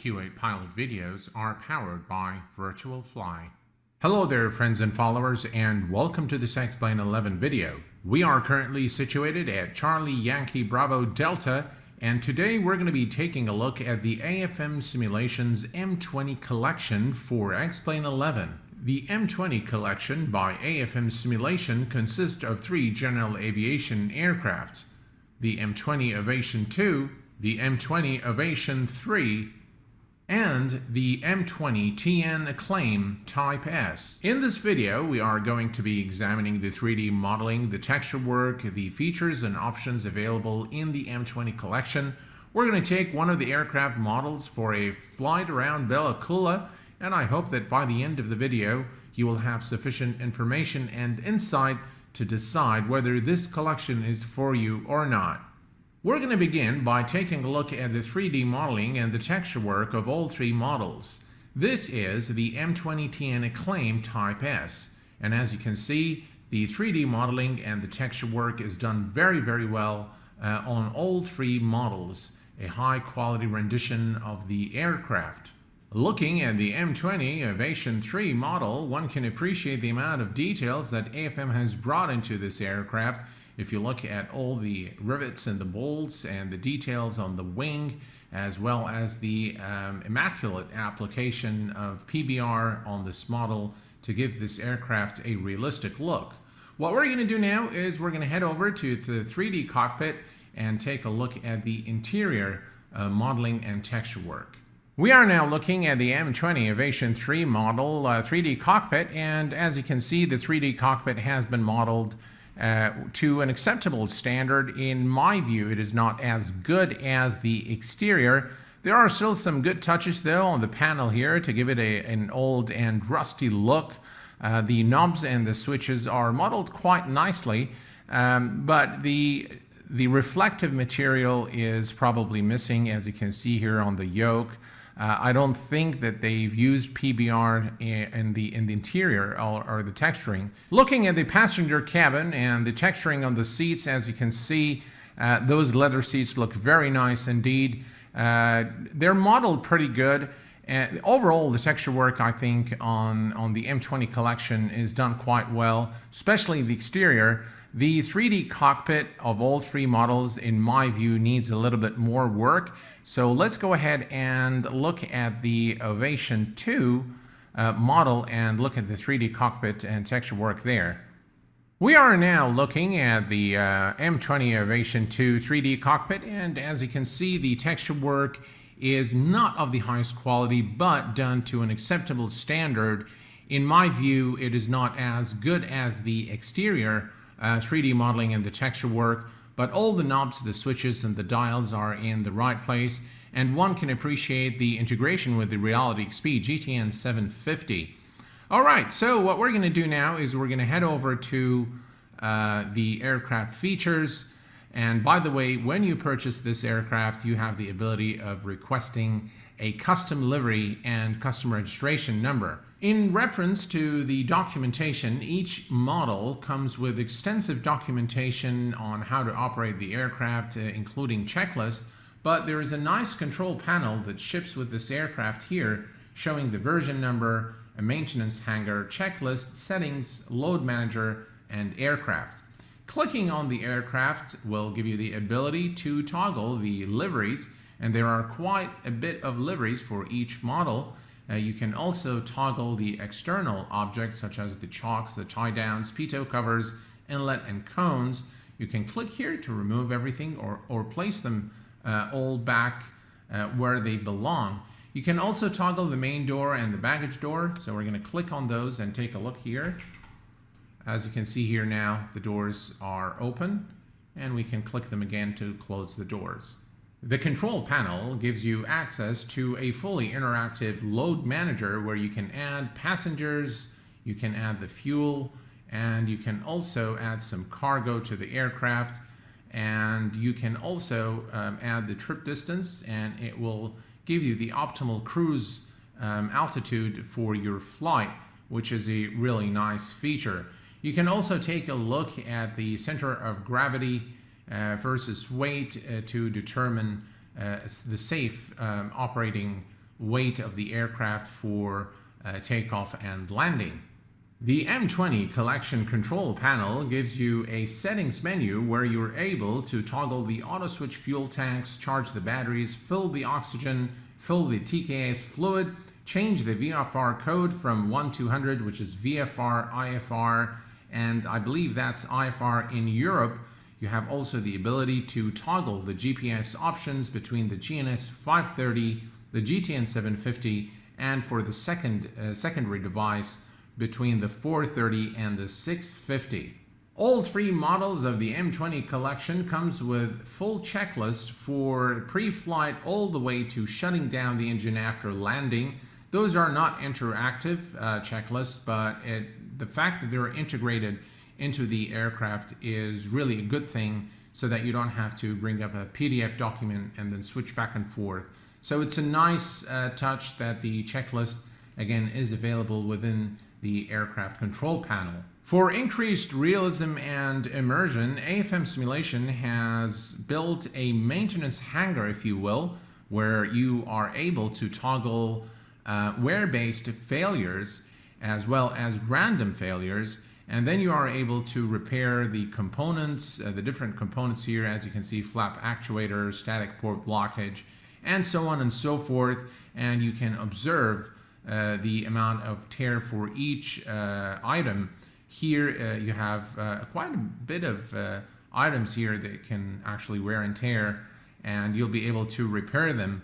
Q8 pilot videos are powered by Virtual Fly. Hello there friends and followers, and welcome to this X-Plane 11 video. We are currently situated at Charlie Yankee Bravo Delta, and today we're going to be taking a look at the AFM Simulation's M20 Collection for X-Plane 11. The M20 Collection by AFM Simulation consists of three general aviation aircraft: the M20 Ovation II, the M20 Ovation III, and the M20TN Acclaim Type S. In this video, we are going to be examining the 3D modeling, the texture work, the features and options available in the M20 collection. We're going to take one of the aircraft models for a flight around Bella Coola, and I hope that by the end of the video, you will have sufficient information and insight to decide whether this collection is for you or not. We're going to begin by taking a look at the 3D modeling and the texture work of all three models. This is the M20TN Acclaim Type S, and as you can see, the 3D modeling and the texture work is done very well on all three models, a high quality rendition of the aircraft. Looking at the M20 Ovation III model, one can appreciate the amount of details that AFM has brought into this aircraft. If you look at all the rivets and the bolts and the details on the wing, as well as the immaculate application of PBR on this model to give this aircraft a realistic look. What we're going to do now is we're going to head over to the 3D cockpit and take a look at the interior modeling and texture work. We are now looking at the M20 Ovation III model 3D cockpit, and as you can see, the 3D cockpit has been modeled to an acceptable standard. In my view, it is not as good as the exterior. There are still some good touches though on the panel here to give it an old and rusty look. The knobs and the switches are modeled quite nicely, but the reflective material is probably missing, as you can see here on the yoke. I don't think that they've used PBR in the interior or the texturing. Looking at the passenger cabin and the texturing on the seats, as you can see, those leather seats look very nice indeed. They're modeled pretty good. Overall, the texture work, I think, on the M20 collection is done quite well, especially the exterior. The 3D cockpit of all three models, in my view, needs a little bit more work. So let's go ahead and look at the Ovation II model and look at the 3D cockpit and texture work there. We are now looking at the M20 Ovation II 3D cockpit, and as you can see, the texture work is not of the highest quality, but done to an acceptable standard. In my view, it is not as good as the exterior 3D modeling and the texture work, but all the knobs, the switches, and the dials are in the right place, and one can appreciate the integration with the RXP GTN 750. Alright, so what we're going to do now is we're going to head over to the aircraft features. And by the way, when you purchase this aircraft, you have the ability of requesting a custom livery and custom registration number. In reference to the documentation, each model comes with extensive documentation on how to operate the aircraft, including checklists, but there is a nice control panel that ships with this aircraft here, showing the version number, a maintenance hangar, checklist, settings, load manager, and aircraft. Clicking on the aircraft will give you the ability to toggle the liveries, and there are quite a bit of liveries for each model. You can also toggle the external objects such as the chocks, the tie downs, pitot covers, inlet and cones. You can click here to remove everything or place them all back where they belong. You can also toggle the main door and the baggage door, so we're going to click on those and take a look here. As you can see here now, the doors are open, and we can click them again to close the doors. The control panel gives you access to a fully interactive load manager where you can add passengers, you can add the fuel, and you can also add some cargo to the aircraft, and you can also add the trip distance, and it will give you the optimal cruise altitude for your flight, which is a really nice feature. You can also take a look at the center of gravity versus weight to determine the safe operating weight of the aircraft for takeoff and landing. The M20 Collection control panel gives you a settings menu where you're able to toggle the auto switch fuel tanks, charge the batteries, fill the oxygen, fill the TKS fluid, change the VFR code from 1200, which is VFR, IFR, and I believe that's IFR in Europe. You have also the ability to toggle the GPS options between the GNS 530, the GTN 750, and for the secondary device between the 430 and the 650. All three models of the M20 Collection comes with full checklist for pre-flight all the way to shutting down the engine after landing. Those are not interactive checklists, but the fact that they're integrated into the aircraft is really a good thing, so that you don't have to bring up a PDF document and then switch back and forth. So it's a nice touch that the checklist again is available within the aircraft control panel. For increased realism and immersion, AFM Simulation has built a maintenance hangar, if you will, where you are able to toggle wear-based failures as well as random failures, and then you are able to repair the components, the different components here, as you can see, flap actuator, static port blockage, and so on and so forth, and you can observe the amount of tear for each item. Here you have quite a bit of items here that can actually wear and tear, and you'll be able to repair them.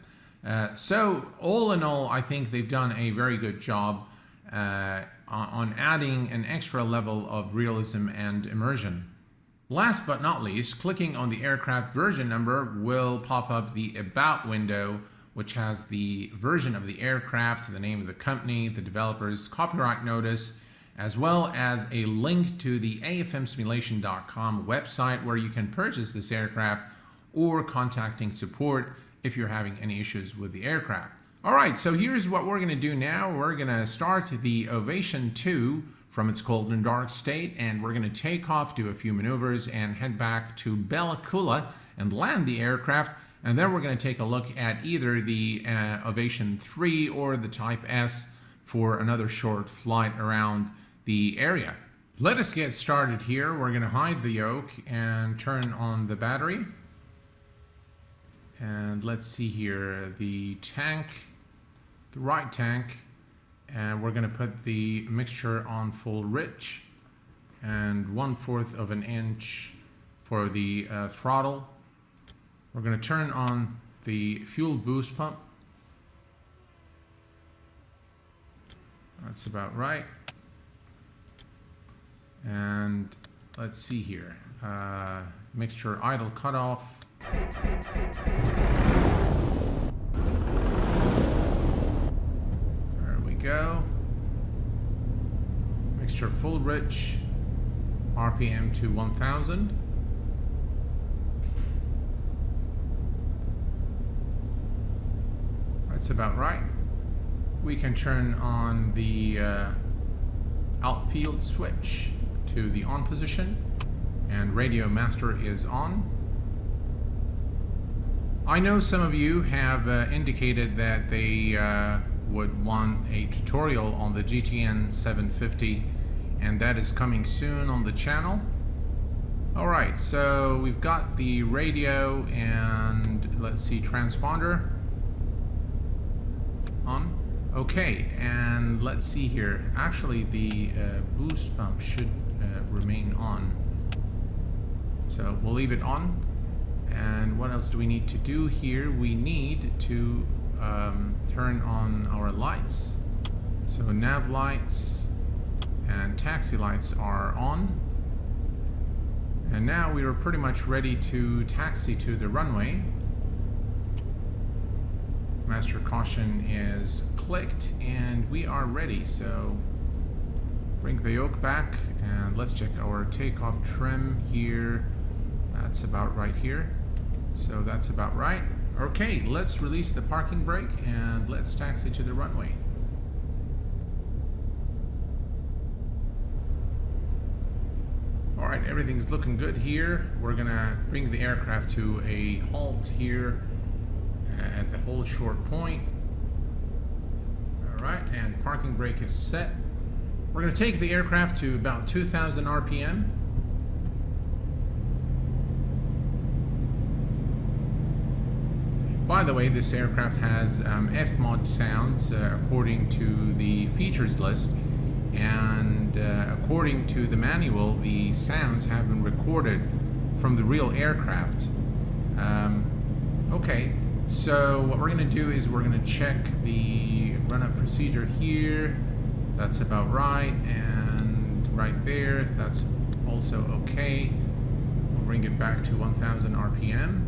So all in all, I think they've done a very good job on adding an extra level of realism and immersion. Last but not least, clicking on the aircraft version number will pop up the About window, which has the version of the aircraft, the name of the company, the developer's copyright notice, as well as a link to the afmsimulation.com website where you can purchase this aircraft or contacting support if you're having any issues with the aircraft. All right, so here's what we're going to do now. We're going to start the Ovation II from its cold and dark state, and we're going to take off, do a few maneuvers, and head back to Bella Coola and land the aircraft. And then we're going to take a look at either the Ovation III or the Type S for another short flight around the area. Let us get started here. We're going to hide the yoke and turn on the battery. And let's see here, the tank, the right tank, and we're going to put the mixture on full rich, and 1/4 of an inch for the throttle. We're going to turn on the fuel boost pump. That's about right. And let's see here, mixture idle cutoff. There we go. Mixture full rich, RPM to 1000. That's about right. We can turn on the outfield switch to the on position, and radio master is on. I know some of you have indicated that they would want a tutorial on the GTN 750, and that is coming soon on the channel. Alright, so we've got the radio and let's see, transponder on. Okay, and let's see here. Actually, the boost pump should remain on. So we'll leave it on. And what else do we need to do here? We need to turn on our lights. So nav lights and taxi lights are on. And now we are pretty much ready to taxi to the runway. Master caution is clicked and we are ready. So bring the yoke back and let's check our takeoff trim here. That's about right here. So that's about right. Okay, let's release the parking brake and let's taxi to the runway. Alright, everything's looking good here. We're gonna bring the aircraft to a halt here at the hold short point. Alright, and parking brake is set. We're going to take the aircraft to about 2,000 RPM. By the way, this aircraft has F-mod sounds according to the features list, and according to the manual, the sounds have been recorded from the real aircraft. Okay, so what we're going to do is we're going to check the run-up procedure here. That's about right, and right there, that's also okay. We'll bring it back to 1,000 RPM.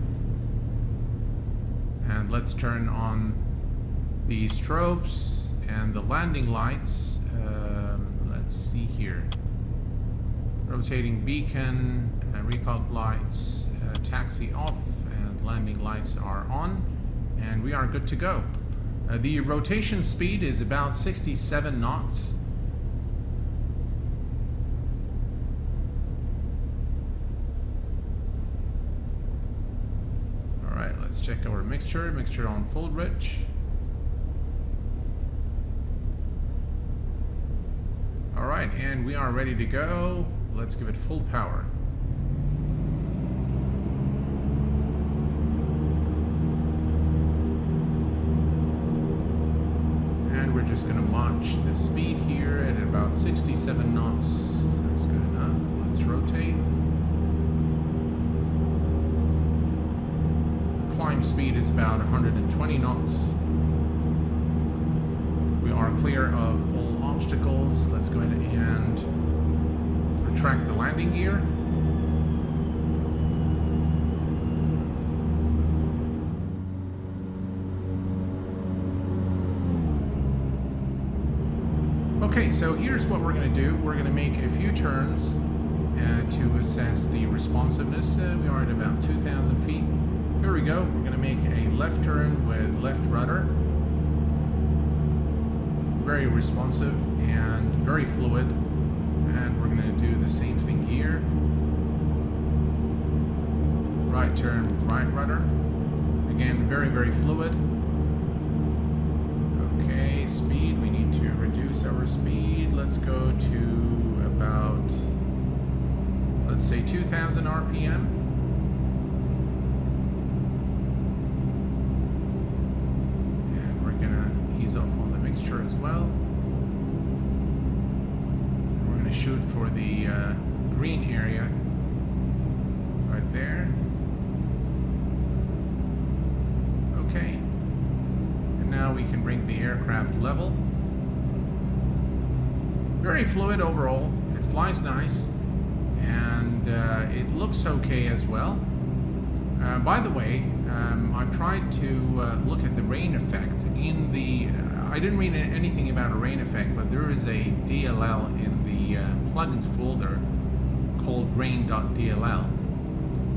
And let's turn on the strobes and the landing lights. Let's see here. Rotating beacon, recall lights, taxi off, and landing lights are on. And we are good to go. The rotation speed is about 67 knots. Alright, let's check our mixture on full rich. Alright, and we are ready to go. Let's give it full power. And we're just going to watch the speed here at about 67 knots. That's good enough. Let's rotate. Climb speed is about 120 knots. We are clear of all obstacles. Let's go ahead and retract the landing gear. Okay, so here's what we're going to do. We're going to make a few turns to assess the responsiveness. We are at about 2,000 feet. Here we go. We're going to make a left turn with left rudder. Very responsive and very fluid. And we're going to do the same thing here. Right turn with right rudder. Again, very, very fluid. Okay, speed. We need to reduce our speed. Let's go to about, let's say 2,000 RPM. Off on the mixture as well. And we're going to shoot for the green area right there. Okay. And now we can bring the aircraft level. Very fluid overall. It flies nice. And it looks okay as well. By the way, I've tried to look at the rain effect in the... I didn't read anything about a rain effect, but there is a DLL in the plugins folder called rain.dll.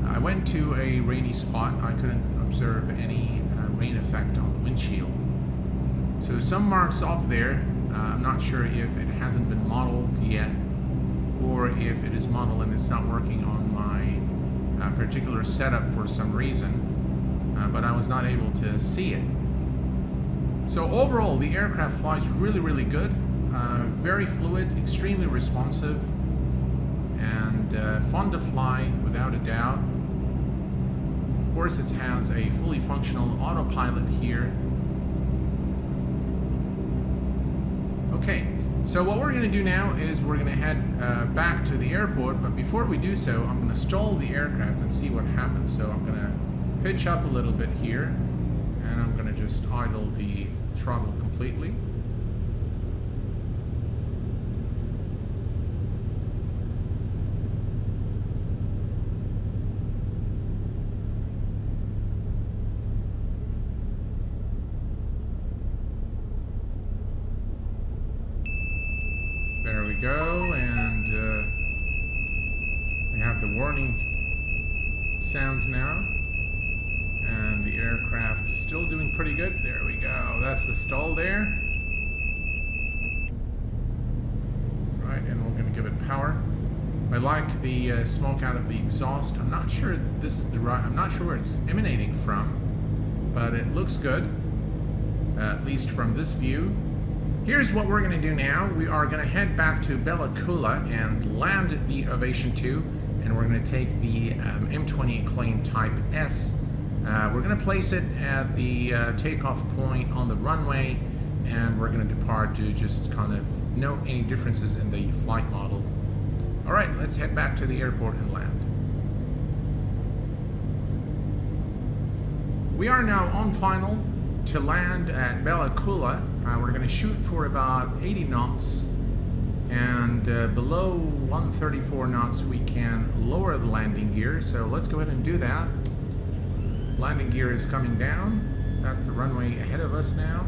I went to a rainy spot. I couldn't observe any rain effect on the windshield. So some marks off there. I'm not sure if it hasn't been modeled yet, or if it is modeled and it's not working on my particular setup for some reason, but I was not able to see it. So overall, the aircraft flies really, really good, very fluid, extremely responsive, and fun to fly without a doubt. Of course, it has a fully functional autopilot here. Okay, so what we're going to do now is we're going to head back to the airport, but before we do so, I'm going to stall the aircraft and see what happens. So I'm going to pitch up a little bit here, and I'm going to just idle the throttle completely. There we go, and we have the warning sounds now. And the aircraft still doing pretty good. There we go. That's the stall there. Right, and we're going to give it power. I like the smoke out of the exhaust. I'm not sure this is the right... I'm not sure where it's emanating from, but it looks good, at least from this view. Here's what we're going to do now. We are going to head back to Bella Coola and land the Ovation II, and we're going to take the M20 Acclaim Type S. We're going to place it at the takeoff point on the runway, and we're going to depart to just kind of note any differences in the flight model. All right, let's head back to the airport and land. We are now on final to land at Bella Coola. We're going to shoot for about 80 knots, and below 134 knots we can lower the landing gear, so let's go ahead and do that. Landing gear is coming down. That's the runway ahead of us now.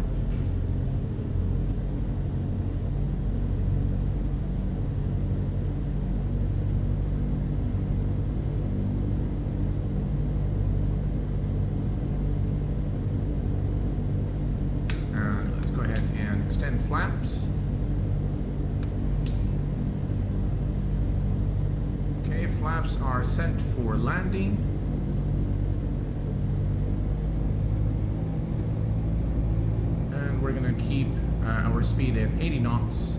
Extend flaps. Okay, flaps are set for landing. And we're going to keep our speed at 80 knots.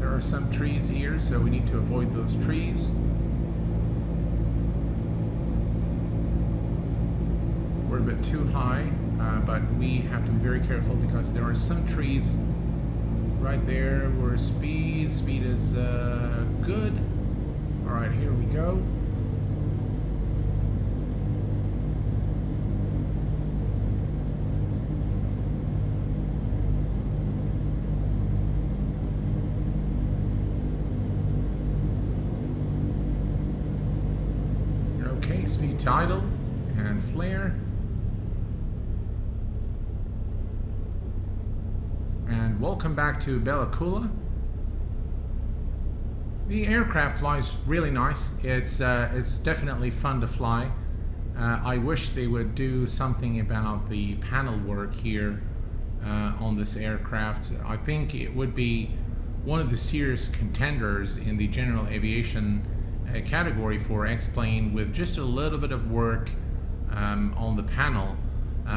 There are some trees here, so we need to avoid those trees. We're a bit too high. But we have to be very careful because there are some trees right there where speed is good. All right, here we go. Okay, speed to idle and flare. And welcome back to Bella Coola. The aircraft flies really nice. It's definitely fun to fly. I wish they would do something about the panel work here on this aircraft. I think it would be one of the serious contenders in the general aviation category for X-Plane with just a little bit of work on the panel.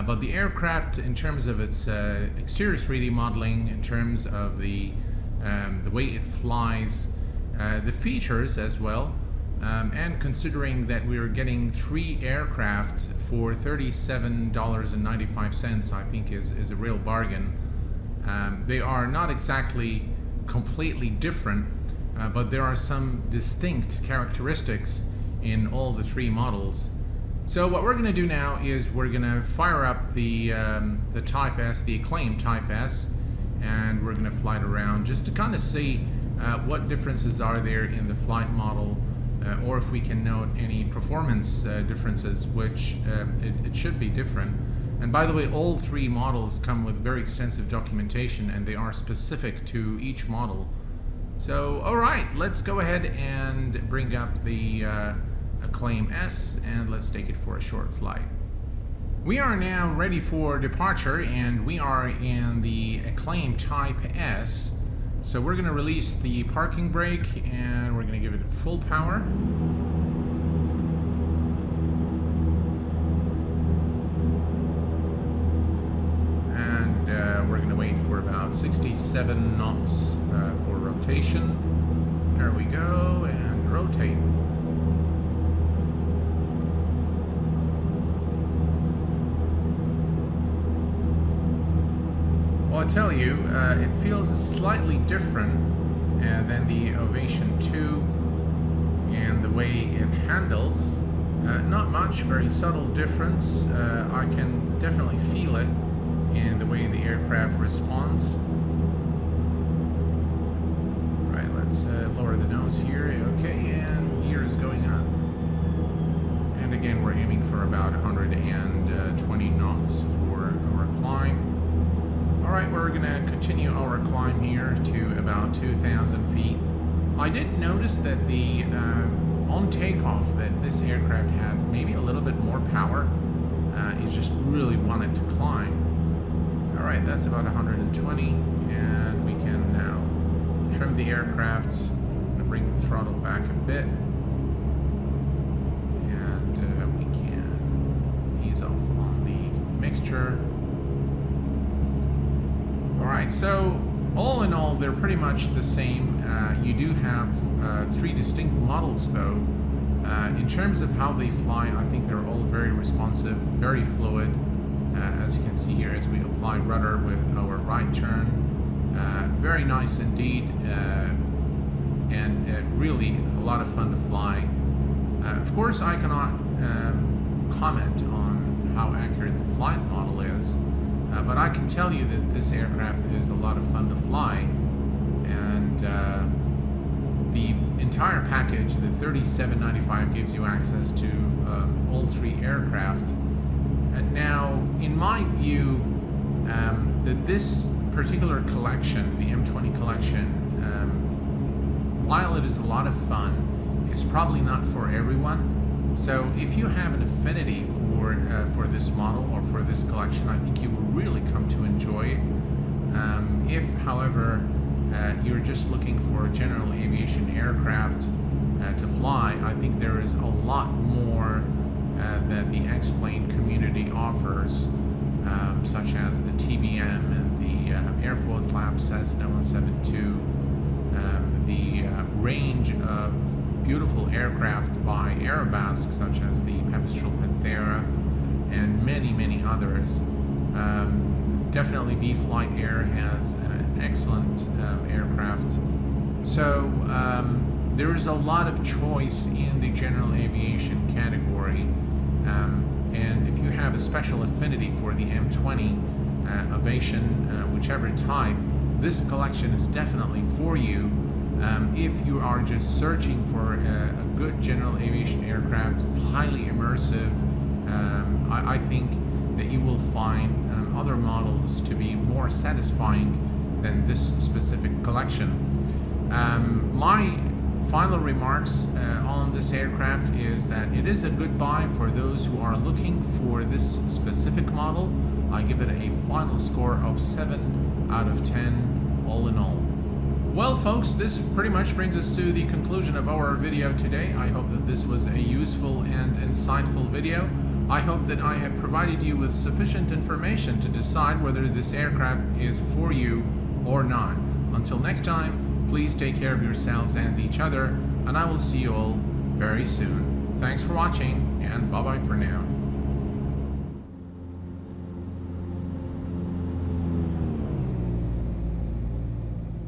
But the aircraft, in terms of its exterior 3D modeling, in terms of the way it flies, the features as well, and considering that we are getting 3 aircraft for $37.95, I think is a real bargain. They are not exactly completely different, but there are some distinct characteristics in all the 3 models. So what we're going to do now is we're going to fire up the Type S, the Acclaim Type S, and we're going to fly it around just to kind of see what differences are there in the flight model, or if we can note any performance differences, which it should be different. And by the way, all 3 models come with very extensive documentation, and they are specific to each model. So, all right, let's go ahead and bring up the Acclaim S, and let's take it for a short flight. We are now ready for departure, and we are in the Acclaim Type S. So we're going to release the parking brake, and we're going to give it full power. And we're going to wait for about 67 knots for rotation. There we go, and rotate. Well, I tell you, it feels slightly different than the Ovation II and the way it handles. Not much, very subtle difference. I can definitely feel it in the way the aircraft responds. Right, let's lower the nose here. Okay, and gear is going up. And again, we're aiming for about 120 knots for our climb. Alright, we're going to continue our climb here to about 2,000 feet. I did notice that on takeoff that this aircraft had maybe a little bit more power. It just really wanted to climb. Alright, that's about 120, and we can now trim the aircraft. I'm going to bring the throttle back a bit. And we can ease off on the mixture. Alright, so all in all, they're pretty much the same. You do have three distinct models though. In terms of how they fly, I think they're all very responsive, very fluid. As you can see here, as we apply rudder with our right turn. Very nice indeed, and really a lot of fun to fly. Of course, I cannot comment on how accurate the flight model is, but I can tell you that this aircraft is a lot of fun to fly, and the entire package, the $37.95, gives you access to all three aircraft. And now, in my view, that this particular collection, the M20 collection, while it is a lot of fun, it's probably not for everyone. So if you have an affinity for this model or for this collection, I think you will really come to enjoy it. If, however, you're just looking for a general aviation aircraft to fly, I think there is a lot more that the X-Plane community offers, such as the TBM and the Air Force Lab Cessna 172, the range of beautiful aircraft by Airbus, such as the Pipistrel Panthera, and many others. Definitely V-Flight Air has an excellent aircraft. So there is a lot of choice in the general aviation category, and if you have a special affinity for the M20 Ovation, whichever type, this collection is definitely for you. If you are just searching for a good general aviation aircraft, it's highly immersive, I think that you will find other models to be more satisfying than this specific collection. My final remarks on this aircraft is that it is a good buy for those who are looking for this specific model. I give it a final score of 7 out of 10 all in all. Well folks, this pretty much brings us to the conclusion of our video today. I hope that this was a useful and insightful video. I hope that I have provided you with sufficient information to decide whether this aircraft is for you or not. Until next time, please take care of yourselves and each other, and I will see you all very soon. Thanks for watching, and bye-bye for now.